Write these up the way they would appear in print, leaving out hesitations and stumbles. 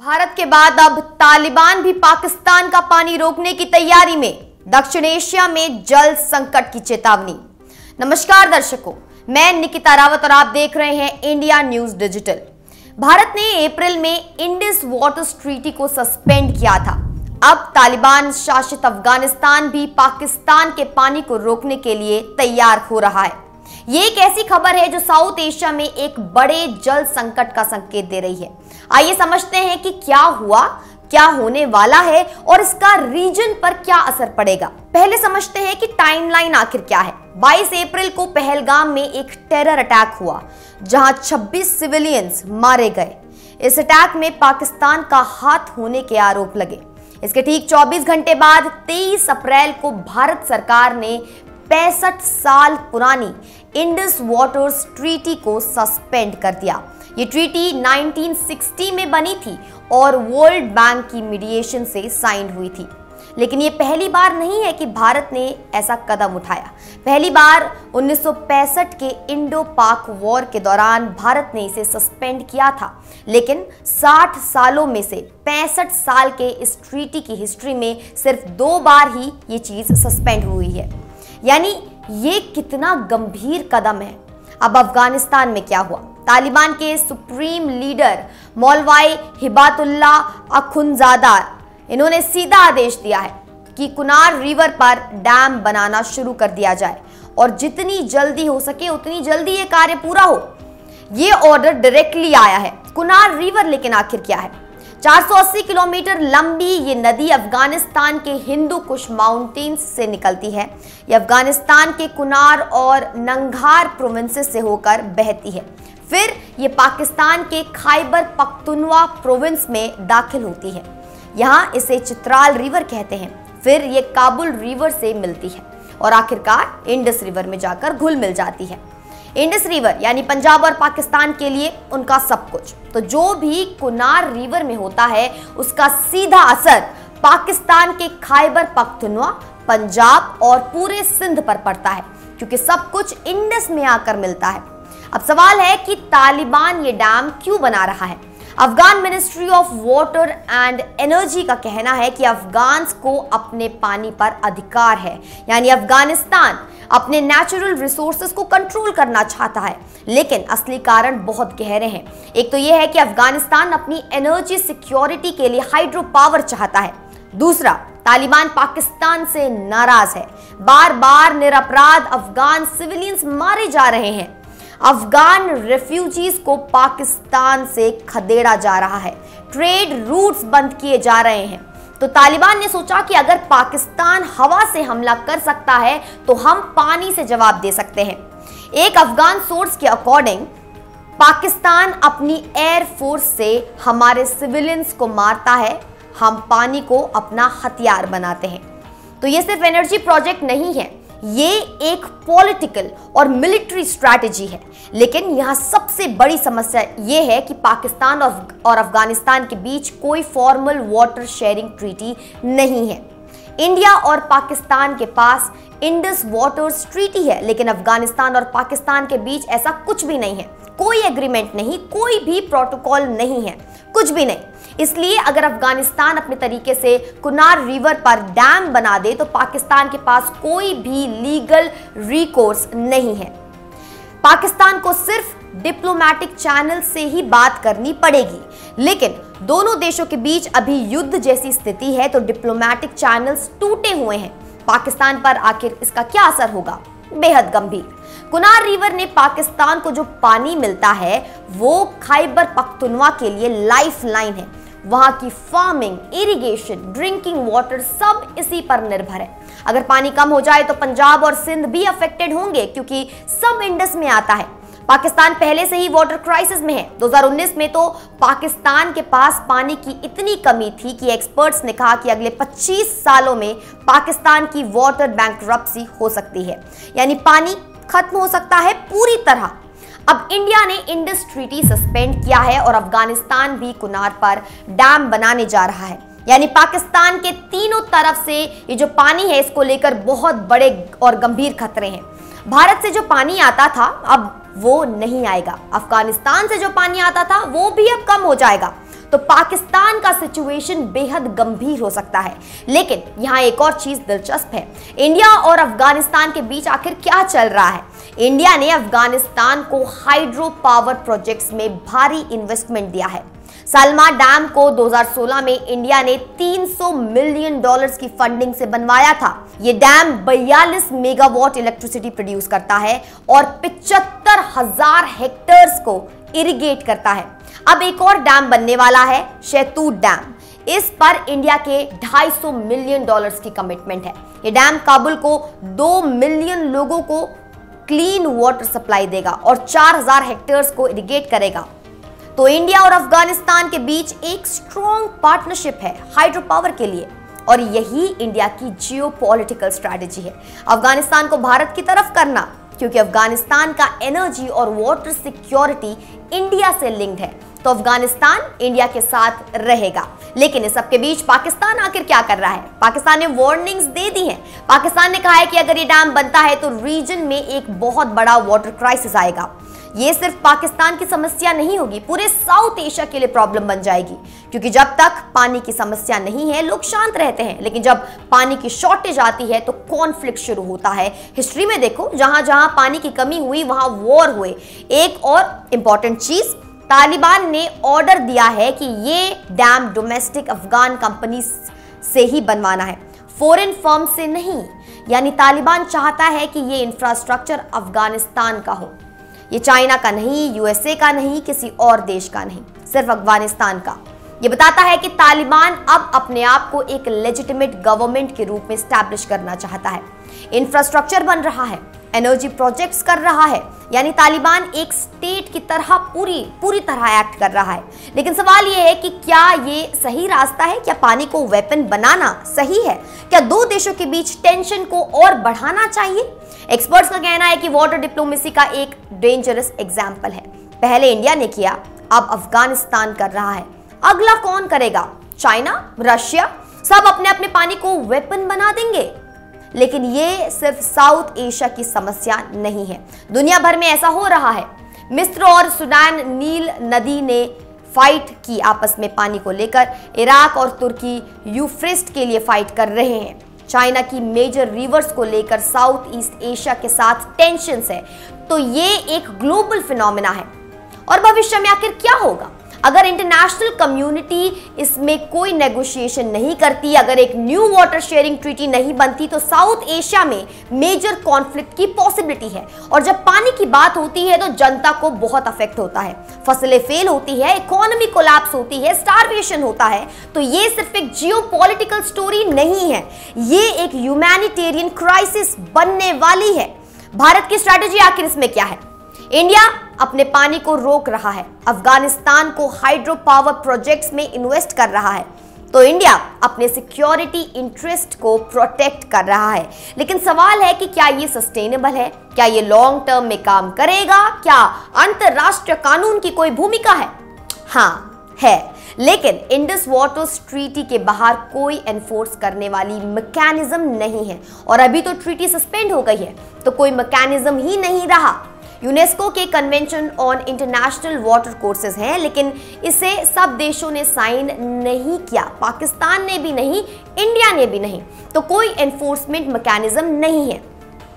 भारत के बाद अब तालिबान भी पाकिस्तान का पानी रोकने की तैयारी में। दक्षिण एशिया में जल संकट की चेतावनी। नमस्कार दर्शकों, मैं निकिता रावत और आप देख रहे हैं इंडिया न्यूज डिजिटल। भारत ने अप्रैल में इंडस वाटर्स ट्रीटी को सस्पेंड किया था। अब तालिबान शासित अफगानिस्तान भी पाकिस्तान के पानी को रोकने के लिए तैयार हो रहा है। ये एक ऐसी खबर है जो साउथ एशिया में एक बड़े जल संकट का संकेत दे रही है। आइए समझते हैं कि क्या हुआ, क्या होने वाला है और इसका रीजन पर क्या असर पड़ेगा। पहले समझते हैं कि टाइमलाइन आखिर क्या है। 22 अप्रैल को पहलगाम में एक टेरर अटैक हुआ जहां 26 सिविलियंस मारे गए। इस अटैक में पाकिस्तान का हाथ होने के आरोप लगे। इसके ठीक 24 घंटे बाद 23 अप्रैल को भारत सरकार ने 65 साल पुरानी इंडस वाटर्स ट्रीटी को सस्पेंड कर दिया। ये ट्रीटी 1960 में बनी थी और वर्ल्ड बैंक की मीडिएशन से साइन हुई थी। लेकिन ये पहली बार नहीं है कि भारत ने ऐसा कदम उठाया। पहली बार 1965 के इंडो पाक वॉर के दौरान भारत ने इसे सस्पेंड किया था। लेकिन 60 सालों में से 65 साल के इस ट्रीटी की हिस्ट्री में सिर्फ 2 बार ही ये चीज सस्पेंड हुई है। यानी ये कितना गंभीर कदम है। अब अफगानिस्तान में क्या हुआ? तालिबान के सुप्रीम लीडर मौलवाई हिबातुल्ला अखुंजादा इन्होंने सीधा आदेश दिया है कि कुनार रिवर पर डैम बनाना शुरू कर दिया जाए और जितनी जल्दी हो सके उतनी जल्दी ये कार्य पूरा हो। ये ऑर्डर डायरेक्टली आया है। कुनार रिवर लेकिन आखिर क्या है? 480 किलोमीटर लंबी ये नदी अफगानिस्तान के हिंदू कुश माउंटेन्स से निकलती है। ये अफगानिस्तान के कुनार और नंगार प्रोविंसेस से होकर बहती है। फिर ये पाकिस्तान के खैबर पख्तूनख्वा प्रोविंस में दाखिल होती है। यहाँ इसे चित्राल रिवर कहते हैं। फिर ये काबुल रिवर से मिलती है और आखिरकार इंडस रिवर में जाकर घुल मिल जाती है। इंडस रिवर यानी पंजाब और पाकिस्तान के लिए उनका सब कुछ। तो जो भी कुनार रिवर में होता है उसका सीधा असर पाकिस्तान के खैबर पख्तूनख्वा, पंजाब और पूरे सिंध पर पड़ता है, क्योंकि सब कुछ इंडस में आकर मिलता है। अब सवाल है कि तालिबान ये डैम क्यों बना रहा है? Afghan ministry of water and energy का कहना है कि अफगान्स को अपने पानी पर अधिकार है। यानी अफगानिस्तान अपने नेचुरल रिसोर्सेज को कंट्रोल करना चाहता है। लेकिन असली कारण बहुत गहरे हैं। एक तो यह है कि अफगानिस्तान अपनी एनर्जी सिक्योरिटी के लिए हाइड्रो पावर चाहता है। दूसरा, तालिबान पाकिस्तान से नाराज है। बार बार निरपराध अफगान सिविलियंस मारे जा रहे हैं। अफगान रेफ्यूजीज को पाकिस्तान से खदेड़ा जा रहा है। ट्रेड रूट्स बंद किए जा रहे हैं। तो तालिबान ने सोचा कि अगर पाकिस्तान हवा से हमला कर सकता है तो हम पानी से जवाब दे सकते हैं। एक अफगान सोर्स के अकॉर्डिंग पाकिस्तान अपनी एयर फोर्स से हमारे सिविलियंस को मारता है, हम पानी को अपना हथियार बनाते हैं। तो ये सिर्फ एनर्जी प्रोजेक्ट नहीं है, ये एक पॉलिटिकल और मिलिट्री स्ट्रैटेजी है। लेकिन यहाँ सबसे बड़ी समस्या ये है कि पाकिस्तान और अफगानिस्तान के बीच कोई फॉर्मल वाटर शेयरिंग ट्रीटी नहीं है। इंडिया और पाकिस्तान के पास इंडस वाटर्स ट्रीटी है, लेकिन अफगानिस्तान और पाकिस्तान के बीच ऐसा कुछ भी नहीं है। कोई एग्रीमेंट नहीं, कोई भी प्रोटोकॉल नहीं है, कुछ भी नहीं। इसलिए अगर अफगानिस्तान अपने तरीके से कुनार रिवर पर डैम बना दे तो पाकिस्तान के पास कोई भी लीगल रिकोर्स नहीं है। पाकिस्तान को सिर्फ डिप्लोमेटिक चैनल से ही बात करनी पड़ेगी। लेकिन दोनों देशों के बीच अभी युद्ध जैसी स्थिति है तो डिप्लोमेटिक चैनल्स टूटे हुए हैं। पाकिस्तान पर आखिर इसका क्या असर होगा? बेहद गंभीर। कुनार रिवर ने पाकिस्तान को जो पानी मिलता है वो खैबर पख्तूनख्वा के लिए लाइफ लाइन है। वहां की फार्मिंग, इरिगेशन, ड्रिंकिंग वाटर सब इसी पर निर्भर है। अगर पानी कम हो जाए तो पंजाब और सिंध भी अफेक्टेड होंगे, क्योंकि सब इंडस में आता है। पाकिस्तान पहले से ही वाटर क्राइसिस में है। 2019 में तो पाकिस्तान के पास पानी की इतनी कमी थी कि एक्सपर्ट्स ने कहा कि अगले 25 सालों में पाकिस्तान की वाटर बैंकरप्सी हो सकती है। यानी पानी खत्म हो सकता है पूरी तरह। अब इंडिया ने इंडस ट्रीटी सस्पेंड किया है और अफगानिस्तान भी कुनार पर डैम बनाने जा रहा है। यानी पाकिस्तान के तीनों तरफ से ये जो पानी है इसको लेकर बहुत बड़े और गंभीर खतरे हैं। भारत से जो पानी आता था अब वो नहीं आएगा, अफगानिस्तान से जो पानी आता था वो भी अब कम हो जाएगा। तो पाकिस्तान का सिचुएशन बेहद गंभीर हो सकता है। लेकिन यहाँ एक और चीज दिलचस्प है, इंडिया और अफगानिस्तान के बीच आखिर क्या चल रहा है। इंडिया ने अफगानिस्तान को हाइड्रो पावर प्रोजेक्ट्स में भारी इन्वेस्टमेंट दिया है। सलमा डैम को 2016 में इंडिया ने $300 मिलियन की फंडिंग से बनवाया था। ये डैम 42 मेगावाट इलेक्ट्रिसिटी प्रोड्यूस करता है और 75,000 हेक्टेयर्स को इरिगेट करता है। अब एक और डैम बनने वाला है, शहतूत डैम। इस पर इंडिया के $250 मिलियन की कमिटमेंट है। ये डैम काबुल को 2 मिलियन लोगों को क्लीन वाटर सप्लाई देगा और 4,000 हेक्टेयर्स को इरिगेट करेगा। तो इंडिया और अफगानिस्तान के बीच एक स्ट्रॉन्ग पार्टनरशिप है हाइड्रो पावर के लिए, और यही इंडिया की जियोपॉलिटिकल स्ट्रैटेजी है, अफगानिस्तान को भारत की तरफ करना, क्योंकि अफगानिस्तान का एनर्जी और वाटर सिक्योरिटी इंडिया से लिंक्ड है। तो अफगानिस्तान इंडिया के साथ रहेगा। लेकिन इस सबके बीच पाकिस्तान आखिर क्या कर रहा है? पाकिस्तान ने वार्निंग्स दे दी हैं। पाकिस्तान ने कहा है कि अगर ये डैम बनता है तो रीजन में एक बहुत बड़ा वाटर क्राइसिस आएगा। ये सिर्फ पाकिस्तान की समस्या नहीं होगी, पूरे साउथ एशिया के लिए प्रॉब्लम बन जाएगी, क्योंकि जब तक पानी की समस्या नहीं है लोग शांत रहते हैं, लेकिन जब पानी की शॉर्टेज आती है तो कॉन्फ्लिक्ट शुरू होता है। हिस्ट्री में देखो, जहां जहां पानी की कमी हुई वहां वॉर हुए। एक और इंपॉर्टेंट चीज, तालिबान ने ऑर्डर दिया है कि ये डैम डोमेस्टिक अफगान कंपनी से ही बनवाना है, फॉरेन फर्म से नहीं। यानी तालिबान चाहता है कि ये इंफ्रास्ट्रक्चर अफगानिस्तान का हो, ये चाइना का नहीं, यूएसए का नहीं, किसी और देश का नहीं, सिर्फ अफगानिस्तान का। ये बताता है कि तालिबान अब अपने आप को एक लेजिटिमेट गवर्नमेंट के रूप में स्टैब्लिश करना चाहता है। इंफ्रास्ट्रक्चर बन रहा है, एनर्जी प्रोजेक्ट्स कर रहा है, यानी तालिबान एक स्टेट की तरह पूरी तरह एक्ट कर रहा है। लेकिन सवाल यह है कि क्या ये सही रास्ता है? क्या पानी को वेपन बनाना सही है? क्या दो देशों के बीच टेंशन को और बढ़ाना चाहिए? एक्सपर्ट्स का कहना है कि वाटर डिप्लोमेसी का एक डेंजरस एग्जाम्पल है। पहले इंडिया ने किया, अब अफगानिस्तान कर रहा है। अगला कौन करेगा? चाइना, रशिया, सब अपने अपने पानी को वेपन बना देंगे। लेकिन ये सिर्फ साउथ एशिया की समस्या नहीं है, दुनिया भर में ऐसा हो रहा है। मिस्र और सूडान नील नदी ने फाइट की आपस में पानी को लेकर। इराक और तुर्की यूफ्रेट्स के लिए फाइट कर रहे हैं। चाइना की मेजर रिवर्स को लेकर साउथ ईस्ट एशिया के साथ टेंशन्स है। तो ये एक ग्लोबल फिनोमेना है। और भविष्य में आखिर क्या होगा अगर इंटरनेशनल कम्युनिटी इसमें कोई नेगोशिएशन नहीं करती, अगर एक न्यू वाटर शेयरिंग ट्रीटी नहीं बनती, तो साउथ एशिया में मेजर कॉन्फ्लिक्ट की पॉसिबिलिटी है। और जब पानी की बात होती है तो जनता को बहुत अफेक्ट होता है, फसलें फेल होती है, इकोनॉमी कोलैप्स होती है, स्टारवेशन होता है। तो ये सिर्फ एक जियोपॉलिटिकल स्टोरी नहीं है, ये एक ह्यूमैनिटेरियन क्राइसिस बनने वाली है। भारत की स्ट्रैटेजी आखिर इसमें क्या है? इंडिया अपने पानी को रोक रहा है, अफगानिस्तान को हाइड्रो पावर प्रोजेक्ट्स में इन्वेस्ट कर रहा है। तो इंडिया अपने सिक्योरिटी इंटरेस्ट को प्रोटेक्ट कर रहा है। लेकिन सवाल है कि क्या ये सस्टेनेबल है? क्या ये लॉन्ग टर्म में काम करेगा? क्या अंतरराष्ट्रीय कानून की कोई भूमिका है? हाँ है, लेकिन इंडस वाटर्स ट्रीटी के बाहर कोई एनफोर्स करने वाली मैकेनिज्म नहीं है। और अभी तो ट्रीटी सस्पेंड हो गई है, तो कोई मैकेनिज्म ही नहीं रहा। यूनेस्को के convention on international water courses हैं, लेकिन इसे सब देशों ने साइन नहीं किया, पाकिस्तान ने भी नहीं, इंडिया ने भी नहीं। तो कोई एनफोर्समेंट मैकेनिज्म नहीं है।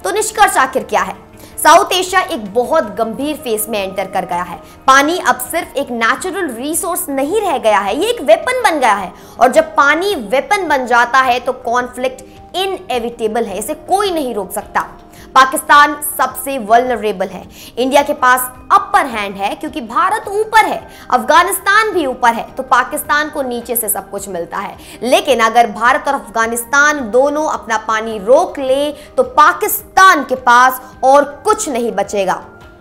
तो निष्कर्ष आखिर क्या है? साउथ एशिया एक बहुत गंभीर फेज में एंटर कर गया है। पानी अब सिर्फ एक नेचुरल रिसोर्स नहीं रह गया है, ये एक वेपन बन गया है। और जब पानी वेपन बन जाता है तो कॉन्फ्लिक्ट इनएविटेबल है, इसे कोई नहीं रोक सकता। पाकिस्तान सबसे वल्नरेबल है, इंडिया के पास अपर हैंड है क्योंकि भारत ऊपर है, अफगानिस्तान भी ऊपर है, तो पाकिस्तान को नीचे से सब कुछ मिलता है। लेकिन अगर भारत और अफगानिस्तान दोनों अपना पानी रोक ले तो पाकिस्तान के पास और कुछ नहीं बचेगा।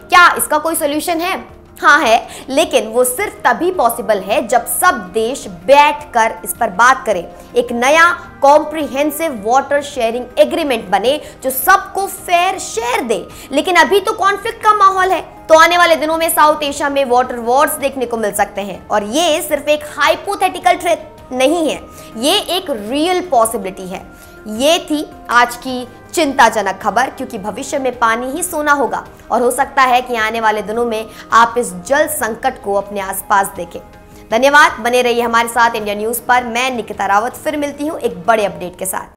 क्या इसका कोई सोल्यूशन है? हाँ है, लेकिन वो सिर्फ तभी पॉसिबल है जब सब देश बैठकर इस पर बात करें। एक नया कॉम्प्रिहेंसिव वाटर शेयरिंग एग्रीमेंट बने जो सबको फेयर शेयर दे। लेकिन अभी तो कॉन्फ्लिक्ट का माहौल है, तो आने वाले दिनों में साउथ एशिया में वाटर वॉर्स देखने को मिल सकते हैं। और ये सिर्फ एक हाइपोथेटिकल थ्रेट नहीं है, ये एक रियल पॉसिबिलिटी है। ये थी आज की चिंताजनक खबर, क्योंकि भविष्य में पानी ही सोना होगा और हो सकता है कि आने वाले दिनों में आप इस जल संकट को अपने आसपास देखें। धन्यवाद, बने रहिए हमारे साथ इंडिया न्यूज पर। मैं निकिता रावत फिर मिलती हूँ एक बड़े अपडेट के साथ।